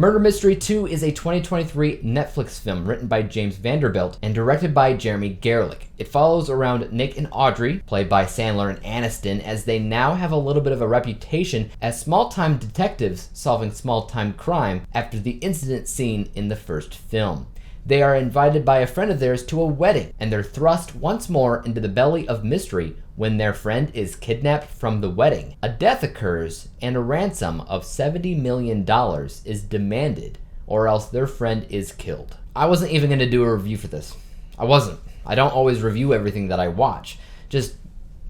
Murder Mystery 2 is a 2023 Netflix film written by James Vanderbilt and directed by Jeremy Garelick. It follows around Nick and Audrey, played by Sandler and Aniston, as they now have a little bit of a reputation as small-time detectives solving small-time crime after the incident seen in the first film. They are invited by a friend of theirs to a wedding, and they're thrust once more into the belly of mystery when their friend is kidnapped from the wedding. A death occurs, and a ransom of $70 million is demanded, or else their friend is killed. I wasn't even going to do a review for this. I wasn't. I don't always review everything that I watch, just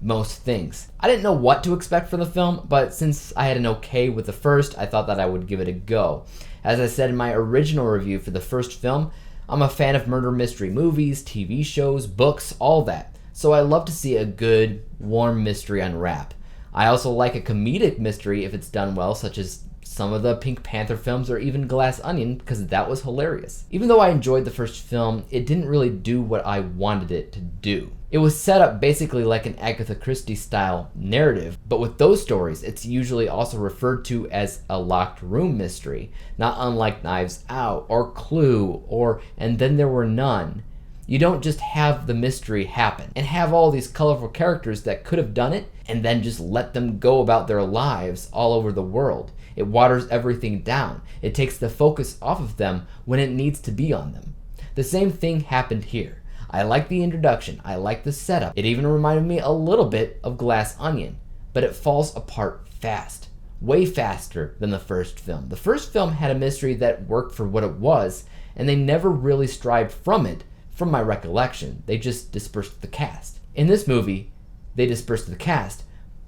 most things. I didn't know what to expect from the film, but since I had an okay with the first, I thought that I would give it a go. As I said in my original review for the first film, I'm a fan of murder mystery movies, TV shows, books, all that. So I love to see a good, warm mystery unwrap. I also like a comedic mystery if it's done well, such as some of the Pink Panther films or even Glass Onion, because that was hilarious. Even though I enjoyed the first film, it didn't really do what I wanted it to do. It was set up basically like an Agatha Christie style narrative, but with those stories, it's usually also referred to as a locked room mystery, not unlike Knives Out or Clue or And Then There Were None. You don't just have the mystery happen and have all these colorful characters that could have done it and then just let them go about their lives all over the world. It waters everything down. It takes the focus off of them when it needs to be on them. The same thing happened here. I like the introduction. I like the setup. It even reminded me a little bit of Glass Onion, but it falls apart fast. Way faster than the first film. The first film had a mystery that worked for what it was, and they never really strived from it, from my recollection. They just dispersed the cast. In this movie, they dispersed the cast,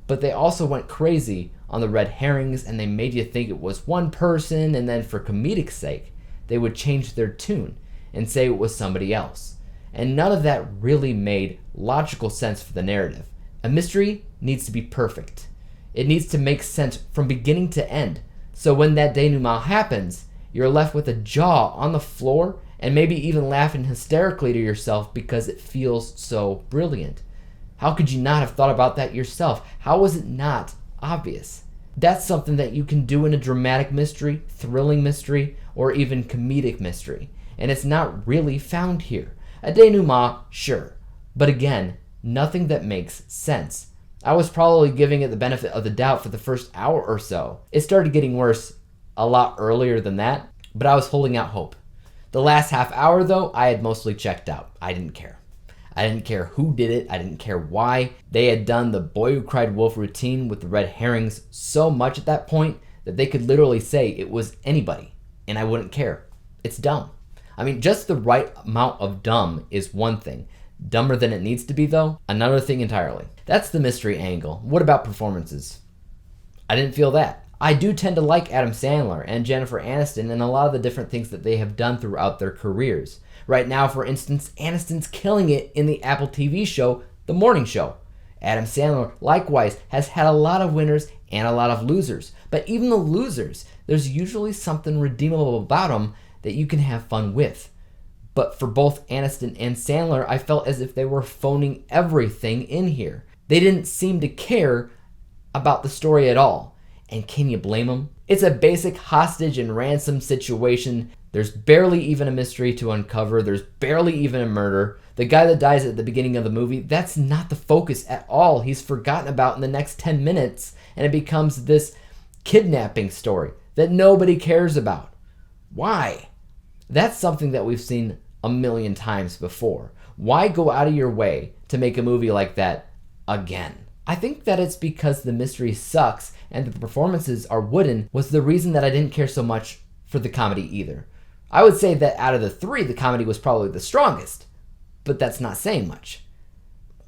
but they also went crazy on the red herrings, and they made you think it was one person, and then for comedic sake, they would change their tune and say it was somebody else. And none of that really made logical sense for the narrative. A mystery needs to be perfect. It needs to make sense from beginning to end. So when that denouement happens, you're left with a jaw on the floor and maybe even laughing hysterically to yourself because it feels so brilliant. How could you not have thought about that yourself? How was it not obvious? That's something that you can do in a dramatic mystery, thrilling mystery, or even comedic mystery. And it's not really found here. A denouement, sure. But again, nothing that makes sense. I was probably giving it the benefit of the doubt for the first hour or so. It started getting worse a lot earlier than that, but I was holding out hope. The last half hour, though, I had mostly checked out. I didn't care. I didn't care who did it. I didn't care why. They had done the boy who cried wolf routine with the red herrings so much at that point that they could literally say it was anybody, and I wouldn't care. It's dumb. I mean, just the right amount of dumb is one thing. Dumber than it needs to be, though, another thing entirely. That's the mystery angle. What about performances? I didn't feel that. I do tend to like Adam Sandler and Jennifer Aniston and a lot of the different things that they have done throughout their careers. Right now, for instance, Aniston's killing it in the Apple TV show, The Morning Show. Adam Sandler, likewise, has had a lot of winners and a lot of losers. But even the losers, there's usually something redeemable about them that you can have fun with. But for both Aniston and Sandler, I felt as if they were phoning everything in here. They didn't seem to care about the story at all. And can you blame them? It's a basic hostage and ransom situation. There's barely even a mystery to uncover. There's barely even a murder. The guy that dies at the beginning of the movie, that's not the focus at all. He's forgotten about in the next 10 minutes, and it becomes this kidnapping story that nobody cares about. Why? That's something that we've seen a million times before. Why go out of your way to make a movie like that again? I think that it's because the mystery sucks and the performances are wooden was the reason that I didn't care so much for the comedy either. I would say that out of the three, the comedy was probably the strongest, but that's not saying much.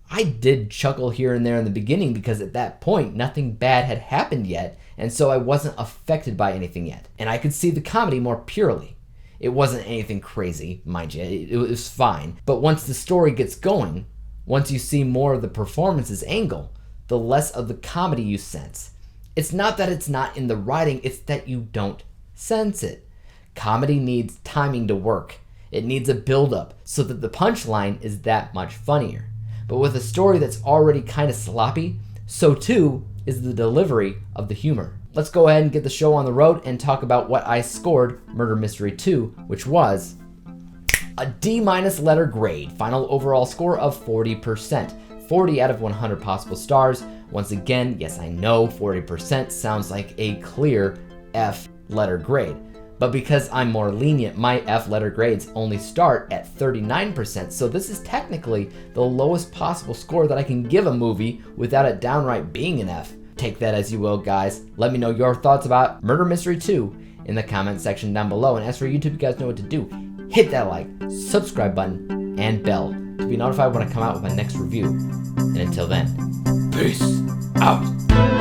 I did chuckle here and there in the beginning because at that point, nothing bad had happened yet, and so I wasn't affected by anything yet. And I could see the comedy more purely. It wasn't anything crazy, mind you, it was fine. But once the story gets going, once you see more of the performances angle, the less of the comedy you sense. It's not that it's not in the writing, it's that you don't sense it. Comedy needs timing to work. It needs a build-up so that the punchline is that much funnier. But with a story that's already kind of sloppy, so too is the delivery of the humor. let's go ahead and get the show on the road and talk about what I scored Murder Mystery 2, which was a D- letter grade, final overall score of 40%, 40 out of 100 possible stars. Once again, yes, I know 40% sounds like a clear F letter grade, but because I'm more lenient, my F letter grades only start at 39%, so this is technically the lowest possible score that I can give a movie without it downright being an F. Take that as you will, guys. Let me know your thoughts about Murder Mystery 2 in the comment section down below, and as for YouTube, you guys know what to do. Hit that like, subscribe button, and bell to be notified when I come out with my next review. And until then, peace out.